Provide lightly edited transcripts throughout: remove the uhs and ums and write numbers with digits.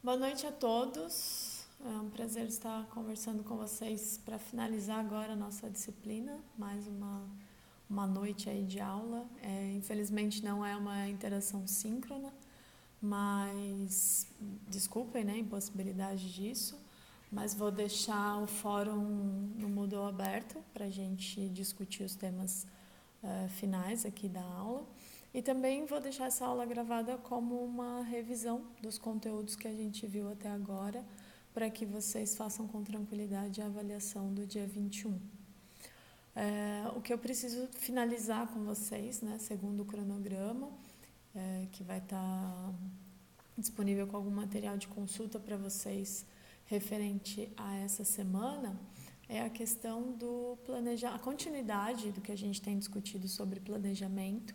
Boa noite a todos. É um prazer estar conversando com vocês para finalizar agora a nossa disciplina, mais uma noite aí de aula. Infelizmente não é uma interação síncrona, mas desculpem, né, a impossibilidade disso, mas vou deixar o fórum no Moodle aberto para a gente discutir os temas finais aqui da aula. E também vou deixar essa aula gravada como uma revisão dos conteúdos que a gente viu até agora, para que vocês façam com tranquilidade a avaliação do dia 21. O que eu preciso finalizar com vocês, né, segundo o cronograma, que vai estar disponível com algum material de consulta para vocês referente a essa semana, é a questão do a continuidade do que a gente tem discutido sobre planejamento.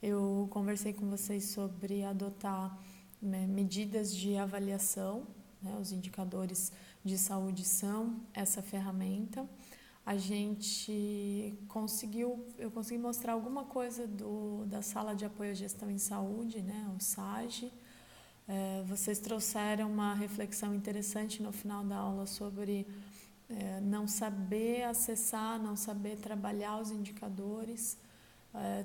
Eu conversei com vocês sobre adotar medidas de avaliação, né, os indicadores de saúde são essa ferramenta. Eu consegui mostrar alguma coisa da Sala de Apoio à Gestão em Saúde, né, o SAGE. Vocês trouxeram uma reflexão interessante no final da aula sobre não saber acessar, não saber trabalhar os indicadores.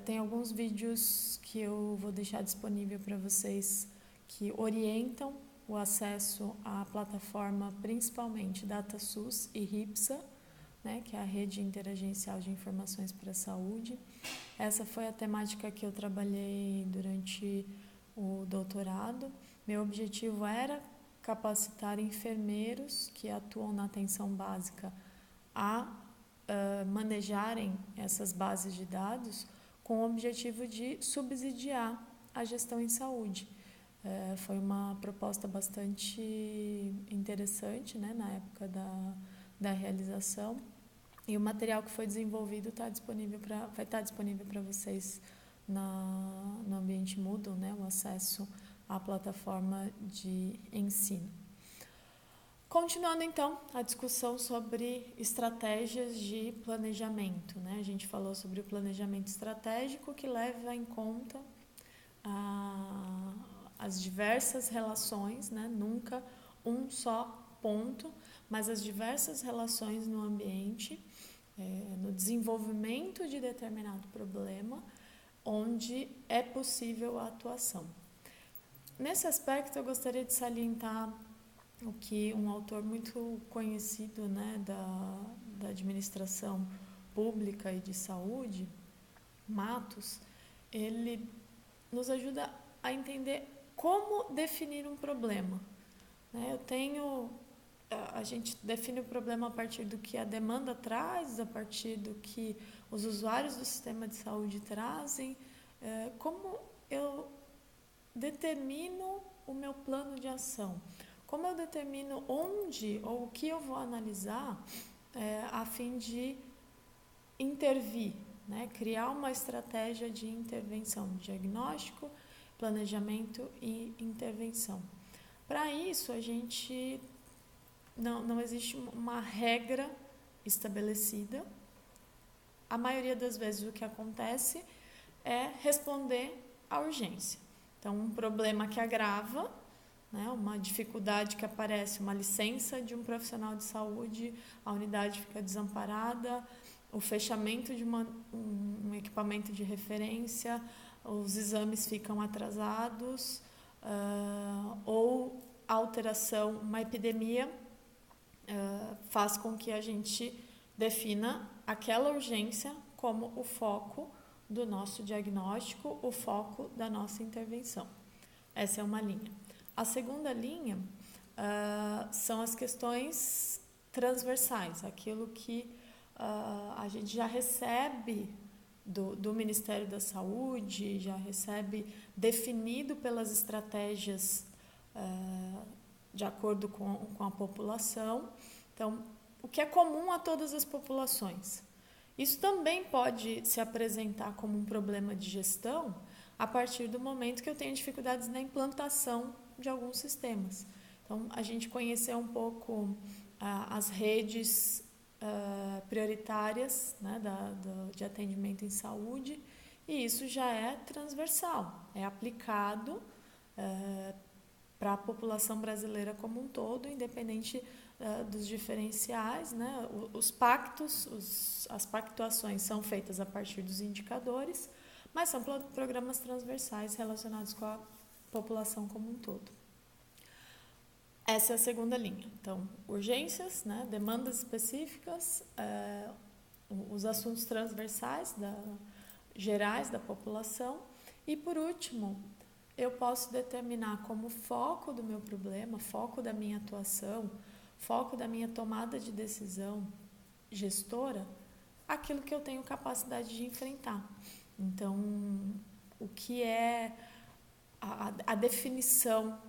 Tem alguns vídeos que eu vou deixar disponível para vocês que orientam o acesso à plataforma, principalmente DataSUS e RIPSA, né, que é a Rede Interagencial de Informações para a Saúde. Essa foi a temática que eu trabalhei durante o doutorado. Meu objetivo era capacitar enfermeiros que atuam na atenção básica a manejarem essas bases de dados com o objetivo de subsidiar a gestão em saúde. Foi uma proposta bastante interessante, né, na época da realização. E o material que foi desenvolvido vai estar disponível para vocês no ambiente Moodle, né, o acesso à plataforma de ensino. Continuando então a discussão sobre estratégias de planejamento, né? A gente falou sobre o planejamento estratégico que leva em conta as diversas relações, né? Nunca um só ponto, mas as diversas relações no ambiente, no desenvolvimento de determinado problema, onde é possível a atuação. Nesse aspecto, eu gostaria de salientar o que um autor muito conhecido, né, da administração pública e de saúde, Matos, ele nos ajuda a entender como definir um problema. A gente define o problema a partir do que a demanda traz, a partir do que os usuários do sistema de saúde trazem. Como eu determino o meu plano de ação? Como eu determino onde ou o que eu vou analisar a fim de intervir, né? Criar uma estratégia de intervenção, diagnóstico, planejamento e intervenção. Para isso, a gente não existe uma regra estabelecida. A maioria das vezes o que acontece é responder à urgência. Então, um problema que agrava, né, uma dificuldade que aparece, uma licença de um profissional de saúde, a unidade fica desamparada, o fechamento de um equipamento de referência, os exames ficam atrasados, ou a alteração, uma epidemia, faz com que a gente defina aquela urgência como o foco do nosso diagnóstico, o foco da nossa intervenção. Essa é uma linha. A segunda linha são as questões transversais, aquilo que a gente já recebe do Ministério da Saúde, já recebe definido pelas estratégias de acordo com a população. Então, o que é comum a todas as populações. Isso também pode se apresentar como um problema de gestão a partir do momento que eu tenho dificuldades na implantação de alguns sistemas. Então, a gente conheceu um pouco as redes prioritárias, né, de atendimento em saúde, e isso já é transversal, é aplicado para a população brasileira como um todo, independente dos diferenciais, né? Os pactos, as pactuações são feitas a partir dos indicadores, mas são programas transversais relacionados com a população como um todo. Essa é a segunda linha. Então, urgências, né? Demandas específicas, os assuntos transversais, gerais da população. E, por último, eu posso determinar como foco do meu problema, foco da minha atuação, foco da minha tomada de decisão gestora, aquilo que eu tenho capacidade de enfrentar. Então, o que é a definição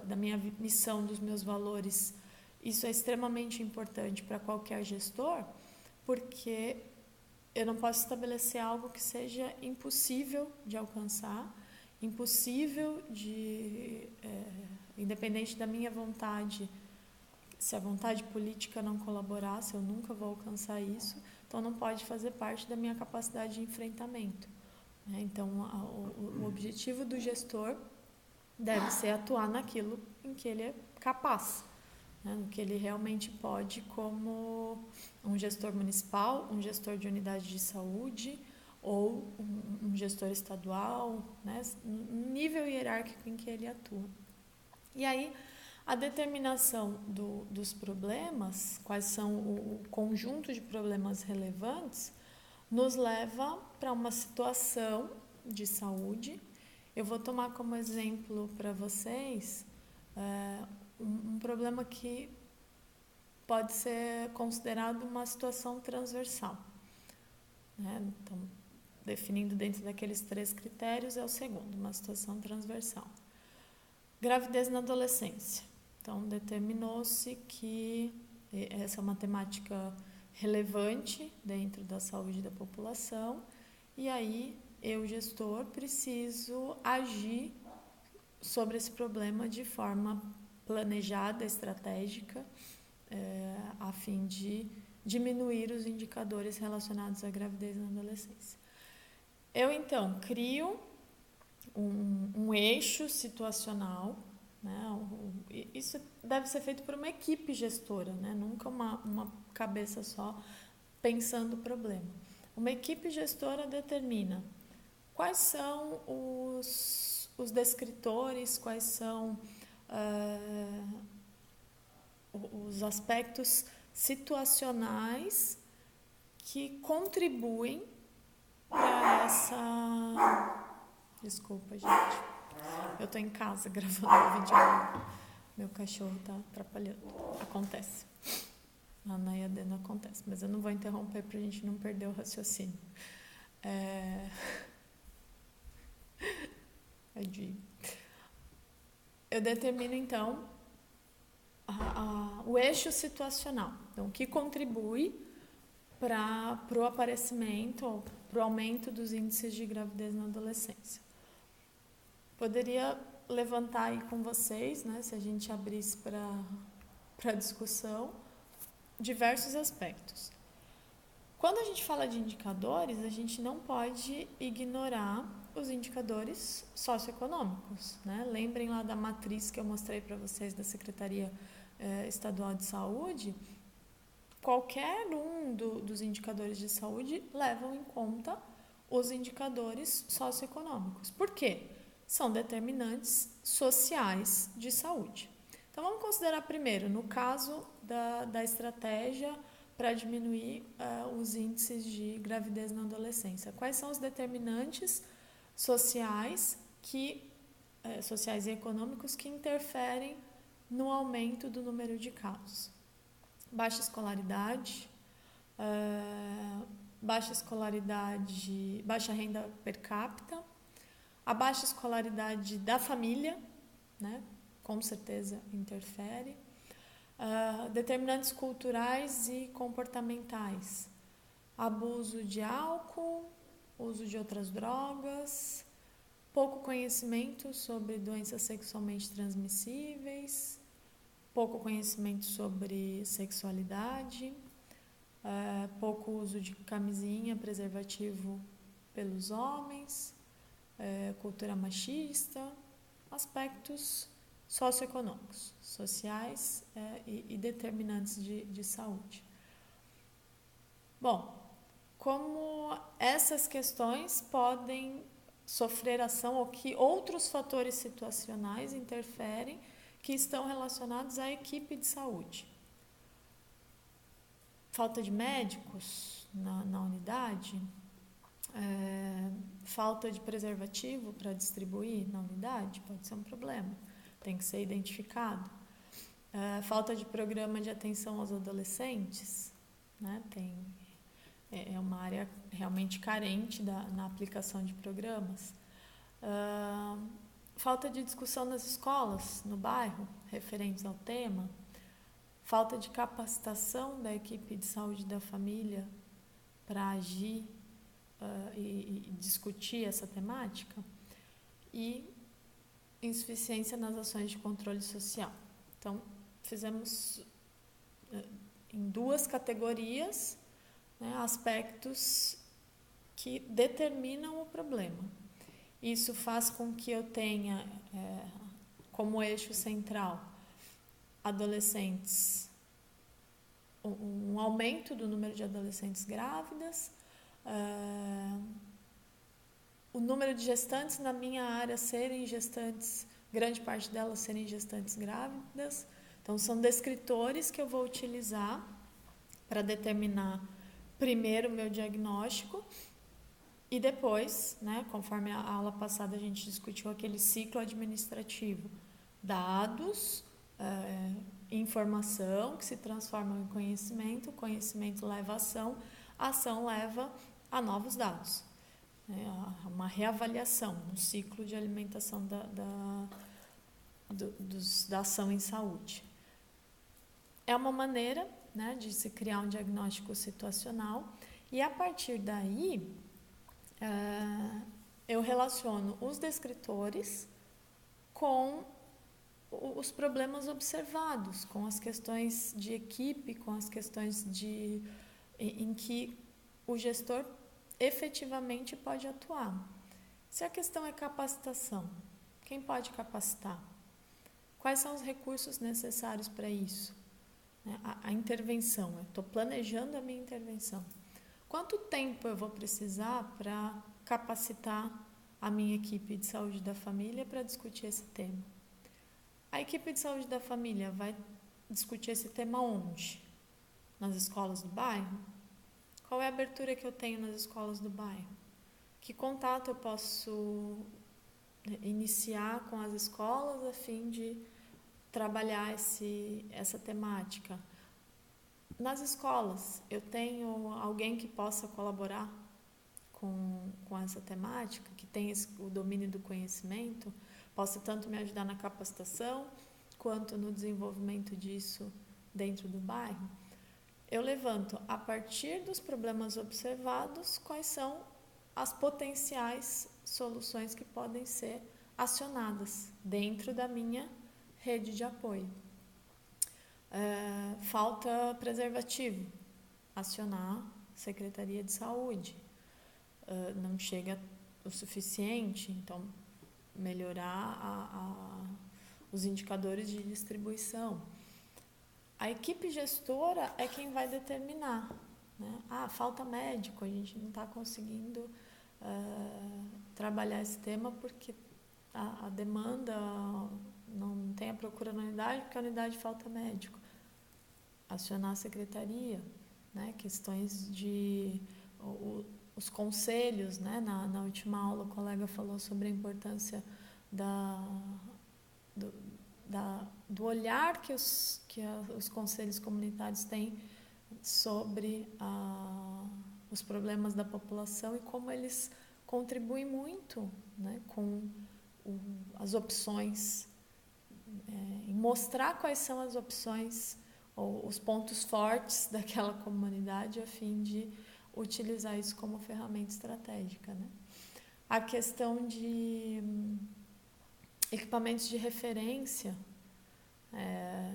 da minha missão, dos meus valores, isso é extremamente importante para qualquer gestor, porque eu não posso estabelecer algo que seja impossível de alcançar, impossível independente da minha vontade, se a vontade política não colaborasse, eu nunca vou alcançar isso, então não pode fazer parte da minha capacidade de enfrentamento. Então, o objetivo do gestor deve ser atuar naquilo em que ele é capaz, né, no que ele realmente pode, como um gestor municipal, um gestor de unidade de saúde ou um gestor estadual, né, no nível hierárquico em que ele atua. E aí, a determinação dos problemas, quais são o conjunto de problemas relevantes, nos leva para uma situação de saúde. Eu vou tomar como exemplo para vocês um problema que pode ser considerado uma situação transversal, né? Então, definindo dentro daqueles 3 critérios, é o segundo, uma situação transversal. Gravidez na adolescência. Então, determinou-se que essa é uma temática relevante dentro da saúde da população, e aí eu, gestor, preciso agir sobre esse problema de forma planejada, estratégica, a fim de diminuir os indicadores relacionados à gravidez na adolescência. Eu, então, crio um eixo situacional, né? Isso deve ser feito por uma equipe gestora, né? Nunca uma cabeça só pensando o problema. Uma equipe gestora determina quais são os descritores, quais são os aspectos situacionais que contribuem para essa... Desculpa, gente. Eu estou em casa gravando o vídeo. Meu cachorro está atrapalhando. Acontece. Na Nayadena acontece. Mas eu não vou interromper para a gente não perder o raciocínio. Eu determino, então, o eixo situacional. Então, o que contribui para o aparecimento ou para o aumento dos índices de gravidez na adolescência. Poderia levantar aí com vocês, né, se a gente abrisse para discussão, diversos aspectos. Quando a gente fala de indicadores, a gente não pode ignorar os indicadores socioeconômicos, né? Lembrem lá da matriz que eu mostrei para vocês da Secretaria Estadual de Saúde. Qualquer um dos indicadores de saúde levam em conta os indicadores socioeconômicos. Por quê? São determinantes sociais de saúde. Então, vamos considerar primeiro, no caso da estratégia para diminuir os índices de gravidez na adolescência. Quais são os determinantes sociais sociais e econômicos que interferem no aumento do número de casos? Baixa escolaridade, baixa renda per capita, a baixa escolaridade da família, né, com certeza interfere, determinantes culturais e comportamentais, abuso de álcool, uso de outras drogas, pouco conhecimento sobre doenças sexualmente transmissíveis, pouco conhecimento sobre sexualidade, pouco uso de camisinha, preservativo pelos homens, cultura machista, aspectos socioeconômicos, sociais e determinantes de saúde. Bom, como essas questões podem sofrer ação ou que outros fatores situacionais interferem que estão relacionados à equipe de saúde. Falta de médicos na unidade, falta de preservativo para distribuir na unidade, pode ser um problema, tem que ser identificado. Falta de programa de atenção aos adolescentes, né? É uma área realmente carente na aplicação de programas. Falta de discussão nas escolas, no bairro, referentes ao tema. Falta de capacitação da equipe de saúde da família para agir e discutir essa temática. E insuficiência nas ações de controle social. Então, fizemos em 2 categorias, né, aspectos que determinam o problema. Isso faz com que eu tenha como eixo central adolescentes, um aumento do número de adolescentes grávidas, o número de gestantes na minha área serem gestantes, grande parte delas serem gestantes grávidas. Então, são descritores que eu vou utilizar para determinar primeiro o meu diagnóstico e depois, né, conforme a aula passada a gente discutiu aquele ciclo administrativo, dados, informação que se transformam em conhecimento, o conhecimento leva a ação leva a novos dados. Uma reavaliação no ciclo de alimentação da ação em saúde. É uma maneira, né, de se criar um diagnóstico situacional e a partir daí eu relaciono os descritores com os problemas observados, com as questões de equipe, com as questões em que o gestor efetivamente pode atuar. Se a questão é capacitação, quem pode capacitar? Quais são os recursos necessários para isso? A intervenção, eu estou planejando a minha intervenção. Quanto tempo eu vou precisar para capacitar a minha equipe de saúde da família para discutir esse tema? A equipe de saúde da família vai discutir esse tema onde? Nas escolas do bairro? Qual é a abertura que eu tenho nas escolas do bairro? Que contato eu posso iniciar com as escolas a fim de trabalhar essa temática? Nas escolas, eu tenho alguém que possa colaborar com essa temática, que tenha o domínio do conhecimento, possa tanto me ajudar na capacitação, quanto no desenvolvimento disso dentro do bairro? Eu levanto, a partir dos problemas observados, quais são as potenciais soluções que podem ser acionadas dentro da minha rede de apoio. Falta preservativo, acionar Secretaria de Saúde. Não chega o suficiente, então melhorar os indicadores de distribuição. A equipe gestora é quem vai determinar, né? Falta médico, a gente não está conseguindo trabalhar esse tema porque a demanda não tem a procura na unidade, porque a unidade falta médico. Acionar a secretaria, né? Questões os conselhos, né? Na última aula o colega falou sobre a importância do olhar que os conselhos comunitários têm sobre os problemas da população e como eles contribuem muito, né, com as opções, em mostrar quais são as opções ou os pontos fortes daquela comunidade a fim de utilizar isso como ferramenta estratégica, né? A questão de equipamentos de referência,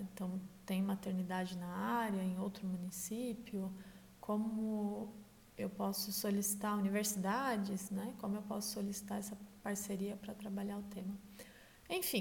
então tem maternidade na área, em outro município, como eu posso solicitar universidades, né? Como eu posso solicitar essa parceria para trabalhar o tema. Enfim,